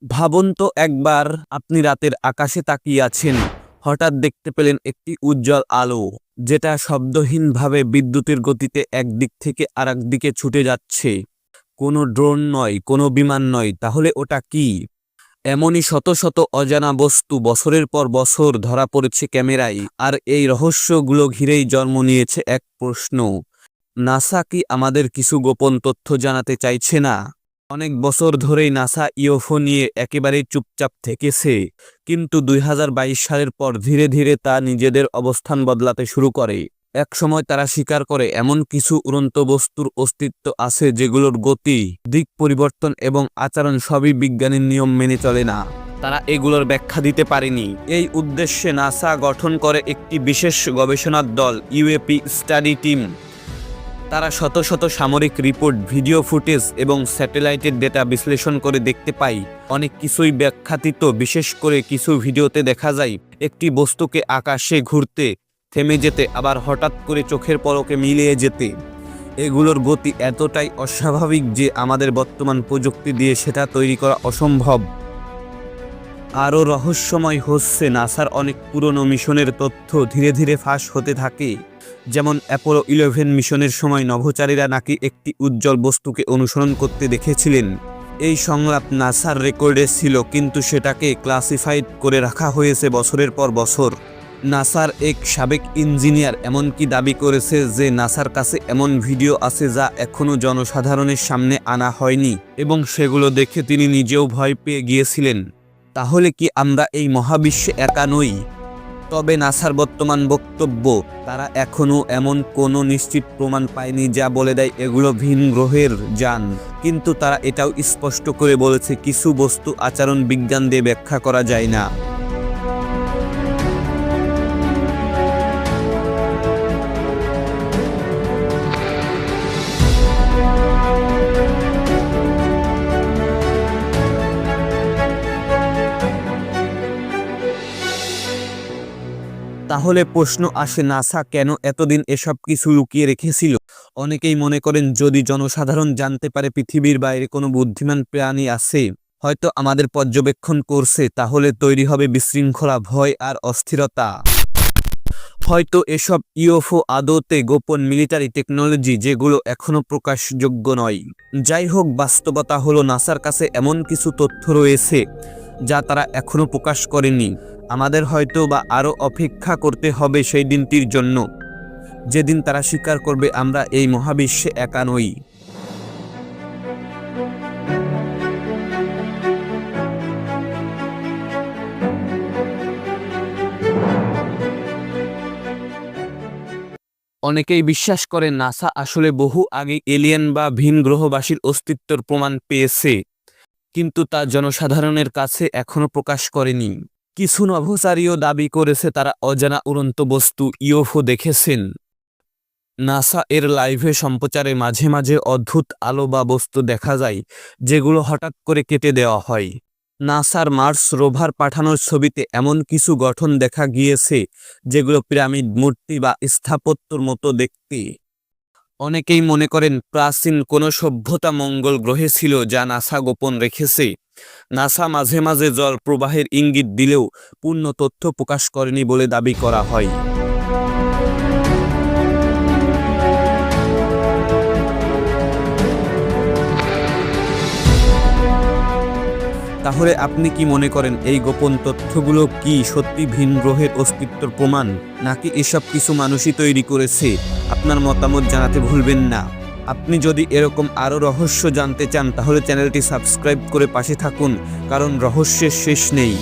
ভাবুন তো একবার, আপনি রাতের আকাশে তাকিয়ে আছেন, হঠাৎ দেখতে পেলেন একটি উজ্জ্বল আলো, যেটা শব্দহীনভাবে বিদ্যুতের গতিতে একদিক থেকে আরেক দিকে ছুটে যাচ্ছে। কোনো ড্রোন নয়, কোনো বিমান নয়, তাহলে ওটা কি? এমনই শত শত অজানা বস্তু বছরের পর বছর ধরা পড়েছে ক্যামেরায়, আর এই রহস্যগুলো ঘিরেই জন্ম নিয়েছে এক প্রশ্ন: নাসা কি আমাদের কিছু গোপন তথ্য জানাতে চাইছে না? অনেক বছর ধরেই নাসা ইউএফও নিয়ে একেবারেই চুপচাপ থেকেছে, কিন্তু 2022 সালের পর ধীরে ধীরে তা নিজেদের অবস্থান বদলাতে শুরু করে। একসময় তারা স্বীকার করে এমন কিছু উড়ন্ত বস্তুর অস্তিত্ব আছে যেগুলোর গতি, দিক পরিবর্তন এবং আচরণ সবই বিজ্ঞানের নিয়ম মেনে চলে না। তারা এগুলোর ব্যাখ্যা দিতে পারেনি। এই উদ্দেশ্যে নাসা গঠন করে একটি বিশেষ গবেষণার দল, ইউএপি স্টাডি টিম। তারা শত শত সামরিক রিপোর্ট, ভিডিও ফুটেজ এবং স্যাটেলাইটের ডেটা বিশ্লেষণ করে দেখতে পায় অনেক কিছুই ব্যাখ্যাতীত। বিশেষ করে কিছু ভিডিওতে দেখা যায় একটি বস্তুকে আকাশে ঘুরতে, থেমে যেতে, আবার হঠাৎ করে চোখের পলকে মিলিয়ে যেতে। এগুলোর গতি এতটাই অস্বাভাবিক যে আমাদের বর্তমান প্রযুক্তি দিয়ে সেটা তৈরি করা অসম্ভব। আরও রহস্যময় হচ্ছে নাসার অনেক পুরনো মিশনের তথ্য ধীরে ধীরে ফাঁস হতে থাকে। যেমন অ্যাপোলো 11 মিশনের সময় নভোচারীরা নাকি একটি উজ্জ্বল বস্তুকে অনুসরণ করতে দেখেছিলেন। এই সংলাপ নাসার রেকর্ডে ছিল, কিন্তু সেটাকে ক্লাসিফাইড করে রাখা হয়েছে বছরের পর বছর। নাসার এক সাবেক ইঞ্জিনিয়ার এমনকি দাবি করেছে যে নাসার কাছে এমন ভিডিও আছে যা এখনও জনসাধারণের সামনে আনা হয়নি, এবং সেগুলো দেখে তিনি নিজেও ভয় পেয়ে গিয়েছিলেন। তাহলে কি আমরা এই মহাবিশ্বে একা নই? তবে নাসার বর্তমান বক্তব্য, তারা এখনও এমন কোনো নিশ্চিত প্রমাণ পায়নি যা বলে দেয় এগুলো ভিন গ্রহের যান। কিন্তু তারা এটাও স্পষ্ট করে বলেছে কিছু বস্তু আচরণ বিজ্ঞান দিয়ে ব্যাখ্যা করা যায় না। তাহলে প্রশ্ন আসে, নাসা কেন এতদিন এসব কিছু লুকিয়ে রেখেছিল? অনেকেই মনে করেন যদি জনসাধারণ জানতে পারে পৃথিবীর বাইরে কোনো বুদ্ধিমান প্রাণী আছে, হয়তো আমাদের পর্যবেক্ষণ করছে, তাহলে তৈরি হবে বিশৃঙ্খলা, ভয় আর অস্থিরতা। হয়তো এসব ইউএফও আদতে গোপন মিলিটারি টেকনোলজি যেগুলো এখনো প্রকাশযোগ্য নয়। যাই হোক, বাস্তবতা হলো নাসার কাছে এমন কিছু তথ্য রয়েছে যা তারা এখনো প্রকাশ করেনি। আমাদের হয়তো বা আরও অপেক্ষা করতে হবে সেই দিনটির জন্য, যেদিন তারা স্বীকার করবে আমরা এই মহাবিশ্বে একা নই। অনেকেই বিশ্বাস করে নাসা আসলে বহু আগে এলিয়েন বা ভিন গ্রহবাসীর অস্তিত্বের প্রমাণ পেয়েছে, কিন্তু তা জনসাধারণের কাছে এখনো প্রকাশ করেনি। কিছু নভোচারীও দাবি করেছে তারা অজানা উড়ন্ত বস্তু ইউএফও দেখেছেন। নাসা এর লাইভে সম্প্রচারে মাঝে মাঝে অদ্ভুত আলো বা বস্তু দেখা যায় যেগুলো হঠাৎ করে কেটে দেওয়া হয়। নাসার মার্স রোভার পাঠানোর ছবিতে এমন কিছু গঠন দেখা গিয়েছে যেগুলো পিরামিড, মূর্তি বা স্থাপত্যর মতো দেখতে। অনেকেই মনে করেন প্রাচীন কোনো সভ্যতা মঙ্গল গ্রহে ছিল যা নাসা গোপন রেখেছে। নাসা মাঝে মাঝে জল প্রবাহের ইঙ্গিত দিলেও পূর্ণ তথ্য প্রকাশ করেনি বলে দাবি করা হয়। তাহলে আপনি কি মনে করেন এই গোপন তথ্যগুলো কি সত্যি ভিন গ্রহের অস্তিত্বের প্রমাণ, নাকি এসব কিছু মানুষই তৈরি করেছে? আপনার মতামত জানাতে ভুলবেন না। আপনি যদি এরকম আরও রহস্য জানতে চান তাহলে চ্যানেলটি সাবস্ক্রাইব করে পাশে থাকুন, কারণ রহস্যের শেষ নেই।